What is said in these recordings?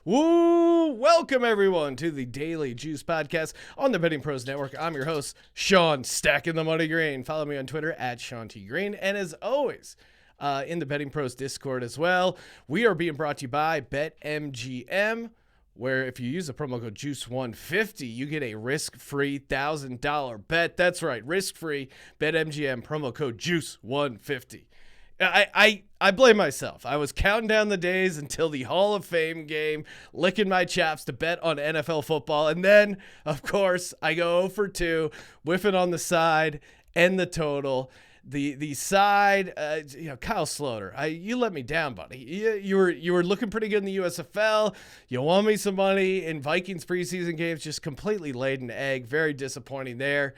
Woo! Welcome everyone to the Daily Juice Podcast on the Betting Pros Network. I'm your host, Sean Stacking the Money Green. Follow me on Twitter at Sean T. Green. And as always, in the Betting Pros Discord as well, we are being brought to you by BetMGM, where if you use the promo code JUICE150, you get a risk-free $1,000 bet. That's right, risk-free BetMGM promo code JUICE150. I blame myself. I was counting down the days until the Hall of Fame game, licking my chops to bet on NFL football. And then, of course, I go 0 for 2, whiffing on the side and the total. The side, Kyle Sloter, you let me down, buddy. You were looking pretty good in the USFL. You won me some money in Vikings preseason games, just completely laid an egg. Very disappointing there.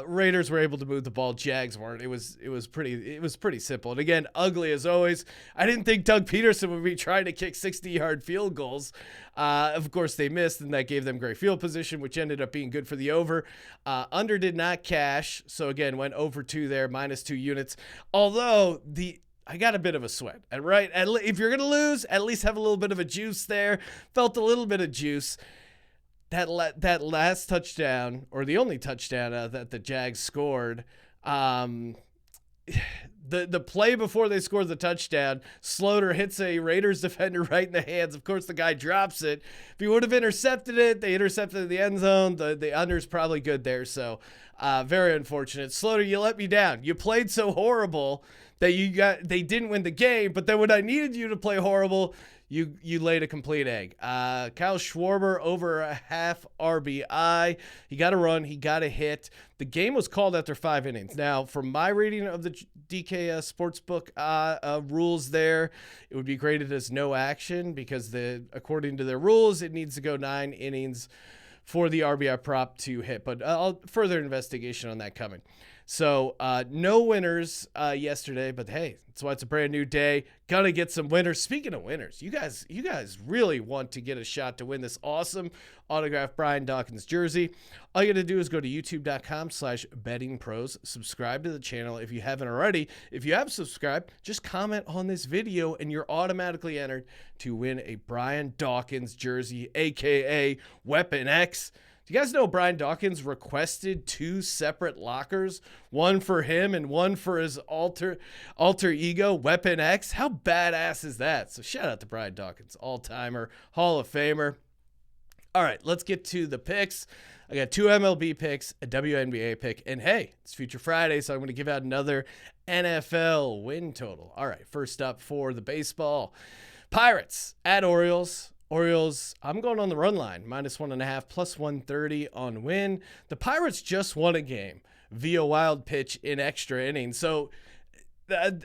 Raiders were able to move the ball. Jags weren't. It was pretty simple. And again, ugly as always. I didn't think Doug Peterson would be trying to kick 60-yard field goals. Of course, they missed, and that gave them great field position, which ended up being good for the over. Under did not cash, so again, went over 2 there, -2 units. Although I got a bit of a sweat, right? If you're going to lose, at least have a little bit of a juice there. Felt a little bit of juice. That last touchdown, or the only touchdown that the Jags scored, the play before they scored the touchdown, Sloter hits a Raiders defender right in the hands. Of course, the guy drops it. If he would have intercepted it, they intercepted the end zone. The under's probably good there, so very unfortunate. Sloter, you let me down. You played so horrible that they didn't win the game, but then when I needed you to play horrible, you laid a complete egg. Kyle Schwarber over a half RBI. He got a run. He got a hit. The game was called after 5 innings. Now, from my reading of the DK Sportsbook rules there, it would be graded as no action because according to their rules, it needs to go 9 innings for the RBI prop to hit. But further investigation on that coming. So no winners yesterday, but hey, that's why it's a brand new day. Gonna get some winners. Speaking of winners, you guys really want to get a shot to win this awesome autographed Brian Dawkins jersey. All you got to do is go to youtube.com/bettingpros. Subscribe to the channel if you haven't already. If you have subscribed, just comment on this video and you're automatically entered to win a Brian Dawkins jersey, aka Weapon X. You guys know Brian Dawkins requested 2 separate lockers, one for him and one for his alter ego, Weapon X? How badass is that? So shout out to Brian Dawkins, all-timer, Hall of Famer. All right, let's get to the picks. I got 2 MLB picks, a WNBA pick, and hey, it's Future Friday, so I'm going to give out another NFL win total. All right, first up for the baseball. Pirates at Orioles. Orioles, I'm going on the run line, -1.5, +130 on win. The Pirates just won a game via wild pitch in extra innings. So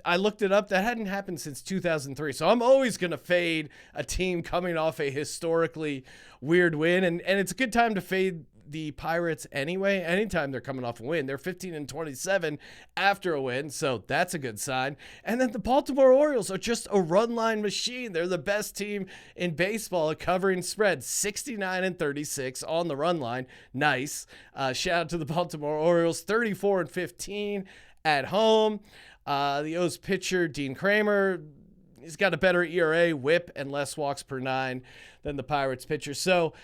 I looked it up. That hadn't happened since 2003. So I'm always going to fade a team coming off a historically weird win. And it's a good time to fade the Pirates anyway. Anytime they're coming off a win, they're 15-27 after a win, so that's a good sign. And then the Baltimore Orioles are just a run line machine. They're the best team in baseball at covering spreads, 69-36 on the run line. Nice. Shout out to the Baltimore Orioles, 34-15 at home. The O's pitcher Dean Kramer, he's got a better ERA, WHIP, and less walks per 9 than the Pirates pitcher. So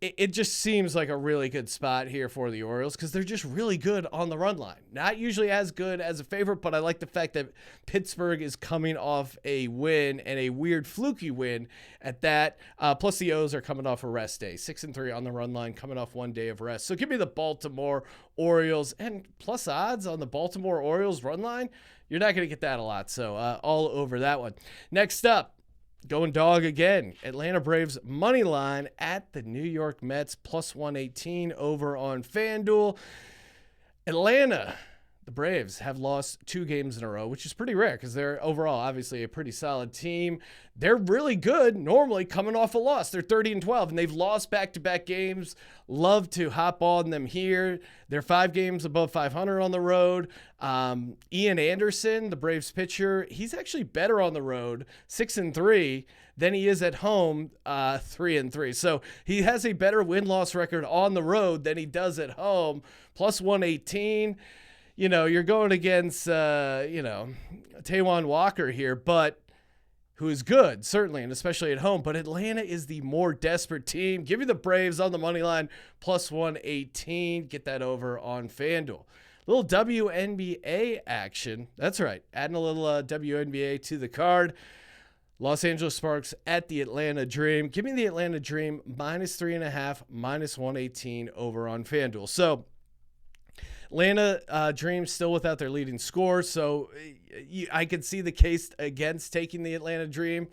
it just seems like a really good spot here for the Orioles because they're just really good on the run line. Not usually as good as a favorite, but I like the fact that Pittsburgh is coming off a win and a weird fluky win at that. Plus the O's are coming off a rest day, 6-3 on the run line, coming off 1 day of rest. So give me the Baltimore Orioles and plus odds on the Baltimore Orioles run line. You're not going to get that a lot. So all over that one. Next up. Going dog again. Atlanta Braves money line at the New York Mets, +118 over on FanDuel. Atlanta, the Braves have lost 2 games in a row, which is pretty rare because they're overall obviously a pretty solid team. They're really good normally coming off a loss. They're 30-12, and they've lost back-to-back games. Love to hop on them here. They're 5 games above 500 on the road. Ian Anderson, the Braves pitcher, he's actually better on the road, 6-3, than he is at home, 3-3. So he has a better win-loss record on the road than he does at home, +118. You're going against, Taijuan Walker here, but who is good, certainly, and especially at home. But Atlanta is the more desperate team. Give me the Braves on the money line, plus 118. Get that over on FanDuel. Little WNBA action. That's right. Adding a little WNBA to the card. Los Angeles Sparks at the Atlanta Dream. Give me the Atlanta Dream minus 3.5, minus 118 over on FanDuel. So Atlanta Dream still without their leading scorer, so I could see the case against taking the Atlanta Dream.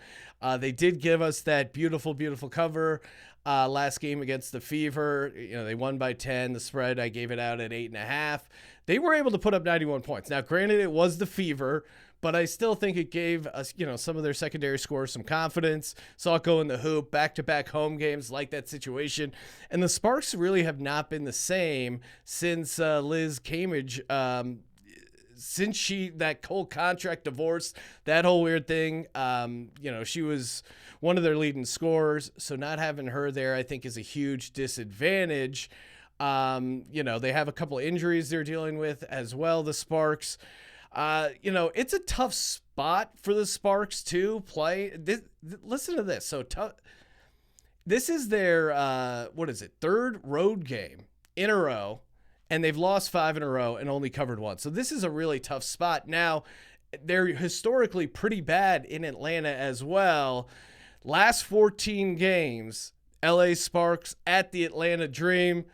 They did give us that beautiful, beautiful cover last game against the Fever. They won by 10. The spread, I gave it out at 8.5. They were able to put up 91 points. Now, granted, it was the Fever, but I still think it gave us, some of their secondary scores some confidence. Saw it go in the hoop, back-to-back home games, like that situation. And the Sparks really have not been the same since Liz Cambage, since that whole contract divorce, that whole weird thing. She was one of their leading scorers, so not having her there, I think, is a huge disadvantage. They have a couple of injuries they're dealing with as well, the Sparks. It's a tough spot for the Sparks to play. Listen to this. So this is their, third road game in a row, and they've lost 5 in a row and only covered 1. So this is a really tough spot. Now, they're historically pretty bad in Atlanta as well. Last 14 games, LA Sparks at the Atlanta Dream.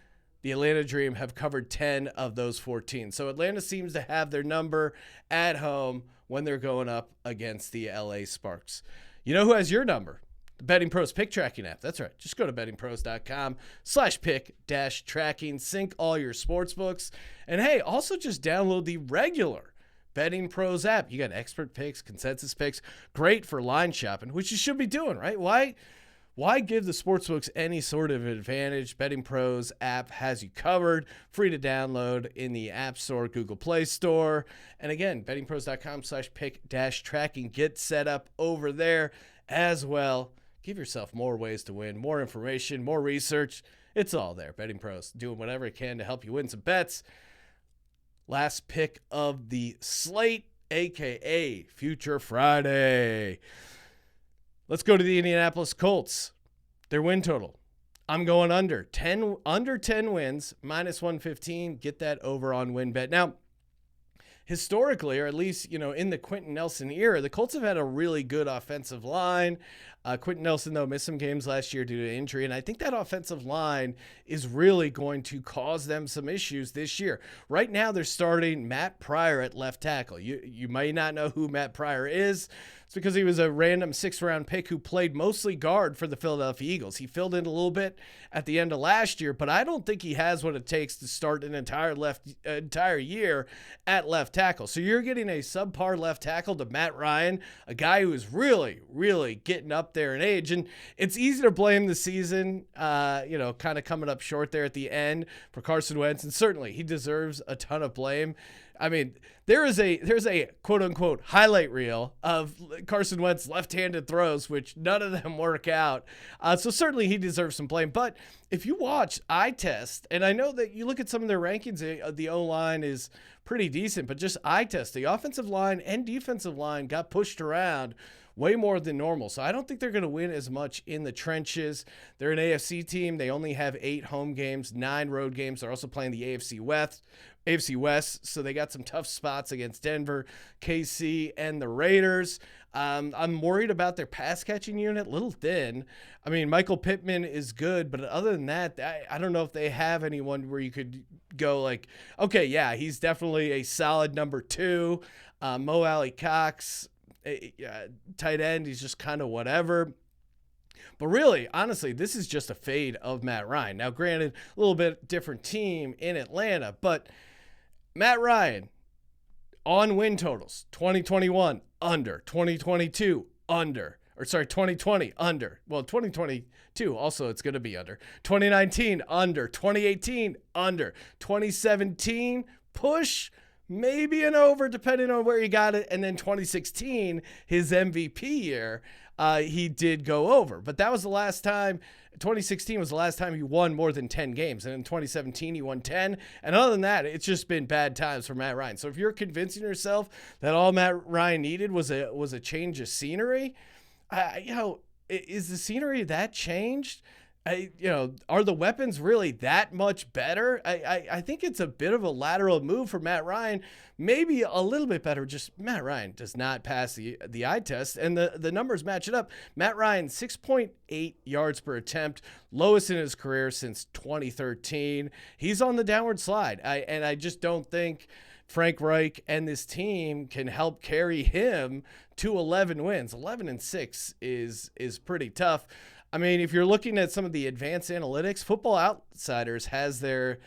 The Atlanta Dream have covered 10 of those 14. So Atlanta seems to have their number at home when they're going up against the LA Sparks. You know who has your number? The Betting Pros Pick Tracking app. That's right. Just go to bettingpros.com/pick-tracking. Sync all your sports books. And hey, also just download the regular Betting Pros app. You got expert picks, consensus picks. Great for line shopping, which you should be doing, right? Why give the sportsbooks any sort of advantage? Betting Pros app has you covered. Free to download in the App Store, Google Play Store. And again, bettingpros.com/pick-tracking. Get set up over there as well. Give yourself more ways to win, more information, more research. It's all there. Betting Pros doing whatever it can to help you win some bets. Last pick of the slate, a.k.a. Future Friday. Let's go to the Indianapolis Colts. Their win total. I'm going under 10 wins, minus 115. Get that over on WinBet. Now, historically, or at least, in the Quentin Nelson era, the Colts have had a really good offensive line. Quentin Nelson, though, missed some games last year due to injury, and I think that offensive line is really going to cause them some issues this year. Right now, they're starting Matt Pryor at left tackle. You may not know who Matt Pryor is. It's because he was a random 6th-round pick who played mostly guard for the Philadelphia Eagles. He filled in a little bit at the end of last year, but I don't think he has what it takes to start an entire year at left tackle. So you're getting a subpar left tackle to Matt Ryan, a guy who is really, really getting up there in age. And it's easy to blame the season, kind of coming up short there at the end for Carson Wentz, and certainly he deserves a ton of blame. I mean, there's a quote-unquote highlight reel of Carson Wentz left-handed throws, which none of them work out. So certainly he deserves some blame. But if you watch eye test, and I know that you look at some of their rankings, the O-line is pretty decent, but just eye test, the offensive line and defensive line got pushed around way more than normal. So I don't think they're going to win as much in the trenches. They're an AFC team. They only have 8 home games, 9 road games. They're also playing the AFC West, so they got some tough spots against Denver, KC, and the Raiders. I'm worried about their pass-catching unit, little thin. I mean, Michael Pittman is good, but other than that, I don't know if they have anyone where you could go like, okay, yeah, he's definitely a solid number 2. Mo Alley Cox, tight end, he's just kind of whatever. But really, honestly, this is just a fade of Matt Ryan. Now, granted, a little bit different team in Atlanta, but Matt Ryan on win totals, 2021 under, 2022 under, 2020 under. Well, 2022 also it's going to be under. 2019 under, 2018 under, 2017 push, maybe an over depending on where you got it. And then 2016, his MVP year, he did go over. But that was the last time. 2016 was the last time he won more than 10 games. And in 2017, he won 10. And other than that, it's just been bad times for Matt Ryan. So if you're convincing yourself that all Matt Ryan needed was a change of scenery, Is the scenery that changed? Are the weapons really that much better? I think it's a bit of a lateral move for Matt Ryan. Maybe a little bit better. Just Matt Ryan does not pass the eye test, and the numbers match it up. Matt Ryan, 6.8 yards per attempt, lowest in his career since 2013. He's on the downward slide. I just don't think Frank Reich and this team can help carry him to 11 wins. 11-6 is pretty tough. I mean, if you're looking at some of the advanced analytics, Football Outsiders has their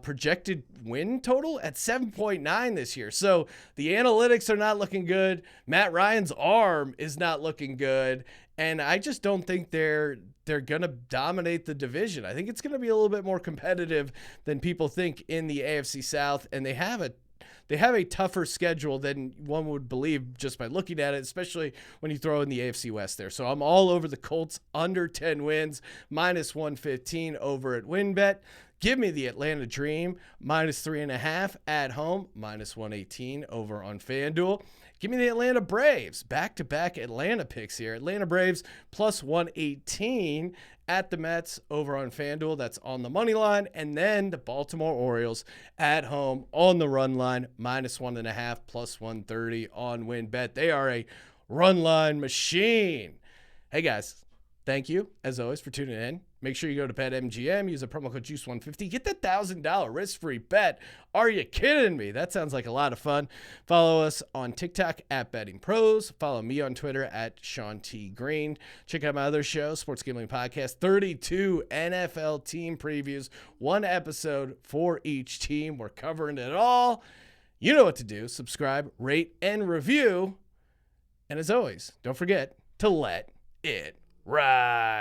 projected win total at 7.9 this year. So the analytics are not looking good. Matt Ryan's arm is not looking good. And I just don't think they're going to dominate the division. I think it's going to be a little bit more competitive than people think in the AFC South. And they have a tougher schedule than one would believe just by looking at it, especially when you throw in the AFC West there. So I'm all over the Colts under 10 wins, -115 over at WinBet. Give me the Atlanta Dream, -3.5 at home, -118 over on FanDuel. Give me the Atlanta Braves, back-to-back Atlanta picks here. Atlanta Braves +118 at the Mets over on FanDuel. That's on the money line. And then the Baltimore Orioles at home on the run line, -1.5, +130 on WinBet. They are a run line machine. Hey, guys, thank you, as always, for tuning in. Make sure you go to BetMGM, use the promo code JUICE150, get that $1,000 risk-free bet. Are you kidding me? That sounds like a lot of fun. Follow us on TikTok at Betting Pros. Follow me on Twitter at Sean T. Green. Check out my other show, Sports Gambling Podcast, 32 NFL team previews, one episode for each team. We're covering it all. You know what to do. Subscribe, rate, and review. And as always, don't forget to let it ride.